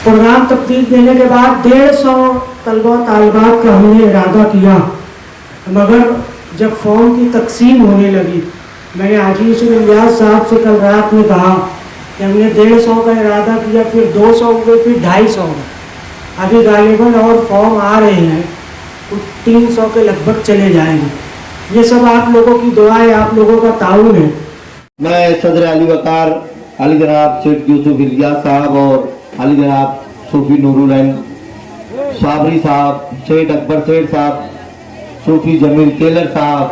Programme तब्दील देने के बाद 150 तलबा तालिबात का हमने इरादा किया, मगर जब फॉर्म की तकसीम होने लगी, मैंने हाजी यूसुफ इलियास साहब से कल रात में कहा कि हमने 150 का इरादा किया, फिर 200 हुए, फिर 250 हुए, अभी गालिबन और फॉर्म आ रहे हैं, कुछ 300 के लगभग चले जाएंगे। ये सब आप लोगों की दुआ है, आप लोगों का ताउन है। मैं सदर अली वकार अली जनाब शेख यूसुफ इलियास साहब और अली जनाब सूफी नूरुल ऐन साबरी साहब, शेख अकबर सेठ साहब, सूफी जमील टेलर साहब,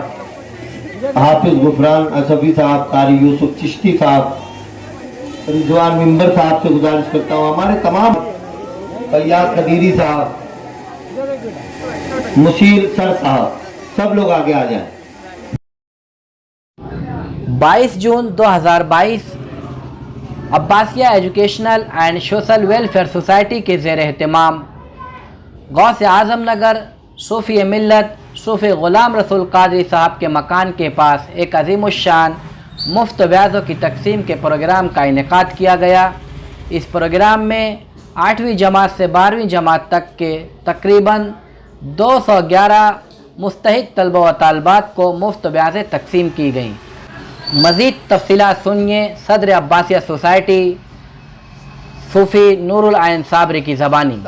हाफिज गुफरान असफी साहब, कारी यूसुफ चिश्ती साहब, रिजवान मिंबर साहब से गुजारिश करता हूँ, हमारे तमाम फैयाज कदीरी साहब, मुशीर सर साहब, सब लोग आगे आ जाएं। 22 June 2022 Abbasia educational and social welfare society के ज़ेर एहतमाम गौस आज़म नगर सूफ़ी मिल्लत सूफ़ी ग़ुलाम रसूल क़ादरी साहब के मकान के पास एक अज़ीमुश्शान मुफ्त व्याज़ों की तकसीम के प्रोग्राम का इनेकाद किया गया। इस प्रोग्राम में 8वीं जमात से 12वीं जमात तक के तकरीबन 211 मुस्तहिक़ तलबा व तालिबात को मुफ्त व्याज़ें तकसीम की गईं। मज़ीद तफ़सीलात सुनिए सदर अब्बासिया सोसाइटी सूफ़ी नूरुल ऐन साबरी की ज़बानी।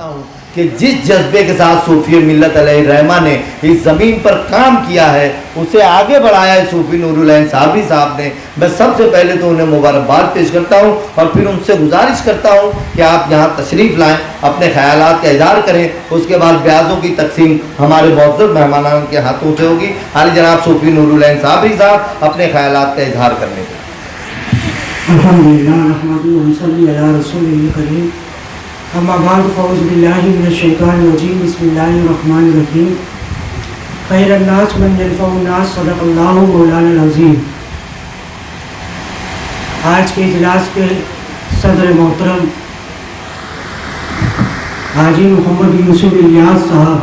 कि जिस जज्बे के साथ सूफी मिल्लत अलैहि रहमा ने इस ज़मीन पर काम किया है, उसे आगे बढ़ाया है सूफी नूरुल ऐन साबरी साहब ने। मैं सबसे पहले तो उन्हें मुबारकबाद पेश करता हूँ और फिर उनसे गुजारिश करता हूँ कि आप यहाँ तशरीफ़ लाएँ, अपने ख़यालात का इज़हार करें। उसके बाद ब्याज़ों की तकसीम हमारे मुअज़्ज़ज़ मेहमानान के हाथों से होगी। आली जनाब सूफी नूरुल ऐन साबरी साहब अपने ख़यालात का इज़हार करने के। अल्हम्दुलिल्लाह नहमदुहु व नसल्ली अला रसूलिल करीम, अम्मा बाद फ़ौज़ बिल्लाहि मिनश शैतानिर रजीम, बिस्मिल्लाहिर रहमानिर रहीम। खैरुन नास मन यनफ़उन नास, सदक़ल्लाहु मौलाना अज़ीम। आज के इजलास के सदर मोहतरम हाजी मोहम्मद यूसुफ इलियास साहब,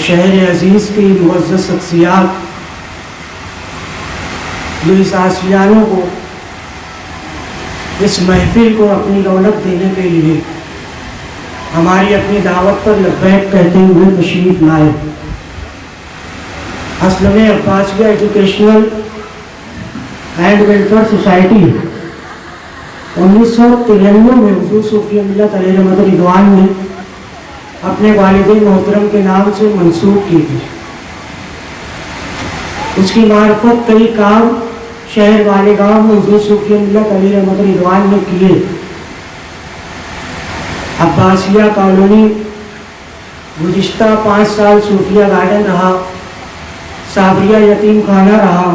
शहर अज़ीज़ की मुअज़्ज़ज़ शख्सियात, जो इस आशियानों को, इस महफिल को अपनी रौनक देने के लिए हमारी अपनी दावत पर लब्बैक कहते हुए तशरीफ़ लाए। असल में Abbasiya educational and welfare society 1993 में हुज़ूर सूफ़ी मिल्लत अलैहि रहमत रिज़वान ने अपने वालिदैन मोहतरम के नाम से मंसूब की थी। उसकी मार्फत कई काम शहर वाले गाँव में हुज़ूर सूफ़ी मिल्लत अलैहि रहमत रिज़वान ने किए। अब्बासिया कॉलोनी गुज़िश्ता 5 साल सूफिया गार्डन रहा, साबरिया यतीम खाना रहा।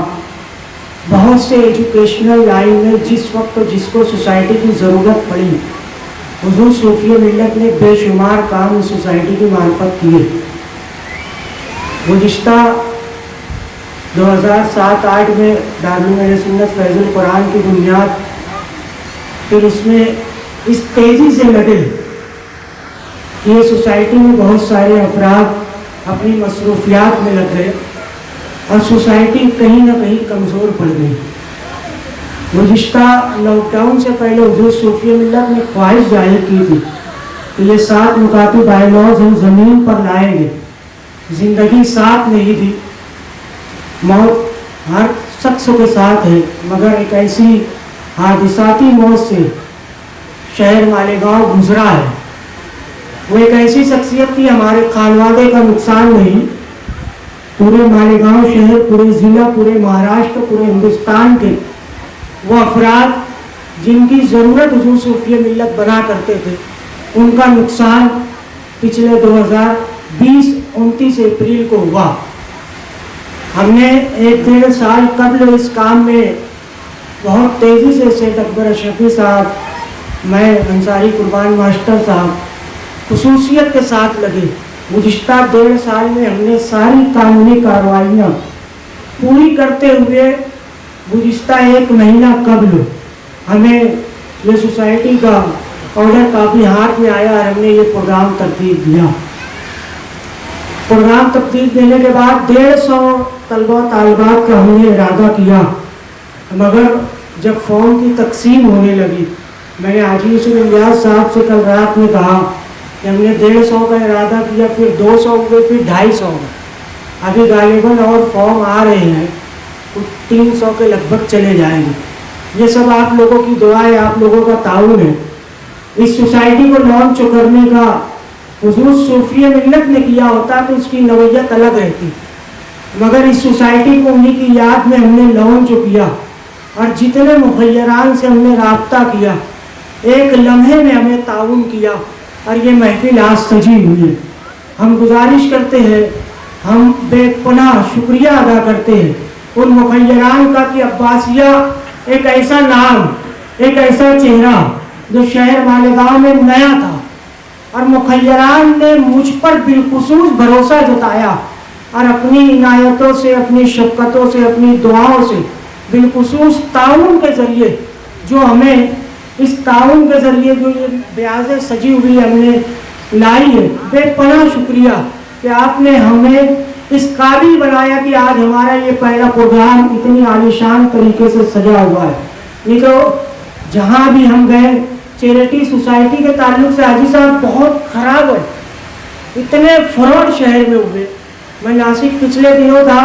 बहुत से एजुकेशनल लाइन में जिस वक्त जिसको सोसाइटी की ज़रूरत पड़ी, हुज़ूर सूफ़ी मिल्लत ने बेशुमार काम इस सोसाइटी की मार्फत किए। गुज़िश्ता 2007-8 में दारुल अहले सुन्नत फैज़ुल कुरान की बुनियाद, फिर उसमें इस तेज़ी से लगे कि ये सोसाइटी में बहुत सारे अफराद अपनी मसरूफियात में लग गए और सोसाइटी कहीं ना कहीं कमज़ोर पड़ गई। गुज़िश्ता लॉकडाउन से पहले हुज़ूर सूफ़ी मिल्लत ने ख्वाहिश जाहिर की थी कि ये 7 मुकाती बायलॉज हम ज़मीन पर लाएंगे। ज़िंदगी साथ नहीं थी, मौत हर शख्स के साथ है, मगर एक ऐसी हादिसाती मौत से शहर मालेगांव गुजरा है। वो एक ऐसी शख्सियत थी, हमारे खानवादे का नुकसान नहीं, पूरे मालेगांव शहर, पूरे ज़िला, पूरे महाराष्ट्र, पूरे हिंदुस्तान के वो अफराद जिनकी ज़रूरत हुज़ूर सूफ़ी मिल्लत बना करते थे, उनका नुकसान पिछले 2020 29 अप्रैल को हुआ। हमने 1-1.5 साल कबल इस काम में बहुत तेज़ी से शेख अकबर शफी साहब, मैं अंसारी कुर्बान मास्टर साहब खुसूसियत के साथ लगे। गुज़िश्ता 1.5 साल में हमने सारी कानूनी कार्रवाइयाँ पूरी करते हुए गुज़िश्ता 1 महीना कबल हमें ये सोसाइटी का ऑर्डर काफ़ी हाथ में आया और हमने ये प्रोग्राम तरतीब दिया। प्रोग्राम तरतीब देने के बाद 150 तलबा तालिबात का हमने इरादा किया, मगर जब फॉर्म की तकसीम होने लगी, मैंने हाजी यूसुफ इलियास साहब से कल रात में कहा कि हमने 150 का इरादा किया, फिर 200 हुए, फिर 250 हुए, अभी गालिबन और फॉर्म आ रहे हैं तो 300 के लगभग चले जाएंगे। ये सब आप लोगों की दुआ है, आप लोगों का ताउन है। इस सोसाइटी को लॉन्च करने का हुजूर सूफिया मिल्लत ने किया होता तो इसकी नौयत अलग रहती, मगर इस सोसाइटी को उन्हीं की याद में हमने लॉन्च किया और जितने मुखय्यरान से हमने राब्ता किया, एक लम्हे में हमें ताउन किया और ये महफिल आज सजी हुई है। हम गुजारिश करते हैं, हम बेपनाह शुक्रिया अदा करते हैं उन मुखय्यरान का कि अब्बासिया एक ऐसा नाम, एक ऐसा चेहरा जो शहर मालेगांव में नया था और मुखय्यरान ने मुझ पर बिलखुसूस भरोसा जताया और अपनी इनायतों से, अपनी शफ़क़तों से, अपनी दुआओं से बिलखुसूस ताउन के ज़रिए जो हमें इस ताउन के ज़रिए जो ये ब्याज़ें सजी हुई हमने लाई है, बेपनाह शुक्रिया कि आपने हमें इस काबिल बनाया कि आज हमारा ये पहला प्रोग्राम इतनी आलीशान तरीके से सजा हुआ है। नहीं तो जहाँ भी हम गए चैरिटी सोसाइटी के ताल्लुक से हाजी साहब बहुत ख़राब है, इतने फ्रॉड शहर में हुए। मैं नासिक पिछले दिनों था,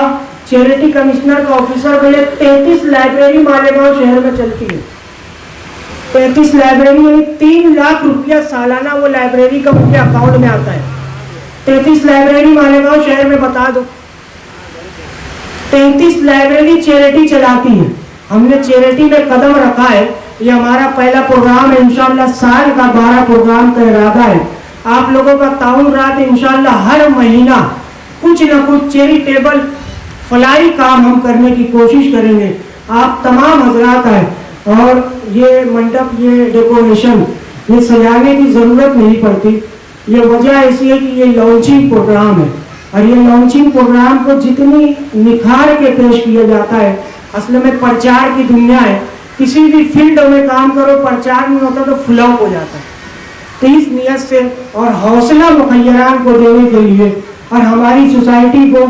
चैरिटी कमिश्नर का ऑफिसर बोले 33 लाइब्रेरी मालेगांव शहर में चलती है, 35 लाइब्रेरी यानी 3 लाख रुपया सालाना वो लाइब्रेरी का उनके अकाउंट में आता है। 33 लाइब्रेरी मालेगांव शहर में बता दो, 33 लाइब्रेरी चैरिटी चलाती है। हमने चैरिटी में कदम रखा है, ये हमारा पहला प्रोग्राम है, इंशाल्लाह साल का 12 प्रोग्राम का इरादा है। आप लोगों का ताउन रात इंशाल्लाह हर महीना कुछ न कुछ चैरिटेबल फलाई काम हम करने की कोशिश करेंगे। आप तमाम हजरात आए और ये मंडप, ये डेकोरेशन, ये सजाने की ज़रूरत नहीं पड़ती। ये वजह ऐसी है कि ये लॉन्चिंग प्रोग्राम है और ये लॉन्चिंग प्रोग्राम को जितनी निखार के पेश किया जाता है, असल में प्रचार की दुनिया है। किसी भी फील्ड में काम करो, प्रचार नहीं होता तो फ्लॉप हो जाता है। तो इस नियत से और हौसला मुखय्यरान को देने के लिए और हमारी सोसाइटी को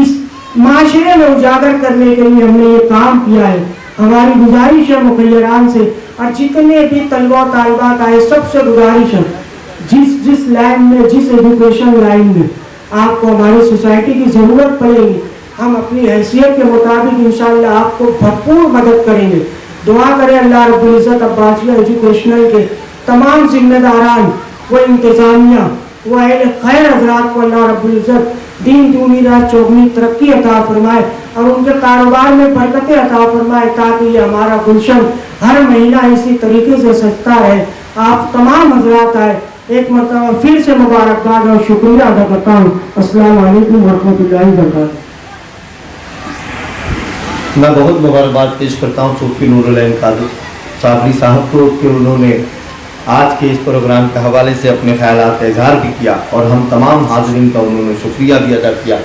इस माशरे में उजागर करने के लिए हमने ये काम किया है। हमारी गुजारिश है मुखय्यरान से और जितने भी तलबा तालबात आए सबसे गुजारिश है, जिस लाइन में, जिस एजुकेशन लाइन में आपको हमारी सोसाइटी की ज़रूरत पड़ेगी, हम अपनी हैसियत के मुताबिक इंशाअल्लाह आपको भरपूर मदद करेंगे। दुआ करें अल्लाह रब्बुल इज़्ज़त अब्बासिया एजुकेशनल के तमाम जिम्मेदारान, वो इंतज़ामिया, वो अहले खैर हज़रात को अल्लाह रब्बुल इज़्ज़त दीन दूनी रात चौगनी तरक्की अता फरमाए और उनके कारोबार में बरकतें अता फरमाए ताकि ये हमारा गुलशन हर महीना इसी तरीके से सजता रहे। आप तमाम हजरात आए, एक मरतबा फिर से मुबारकबाद और शुक्रिया अदा करता हूँ। अस्सलाम वालेकुम वरहमतुल्लाहि वबरकातुहू। मैं बहुत मुबारकबाद पेश करता हूँ सूफी नूरुल ऐन कादरी साबरी साहब को कि उन्होंने आज के इस प्रोग्राम के हवाले से अपने ख्यालात का इजहार भी किया और हम तमाम हाज़रीन का उन्होंने शुक्रिया भी अदा किया।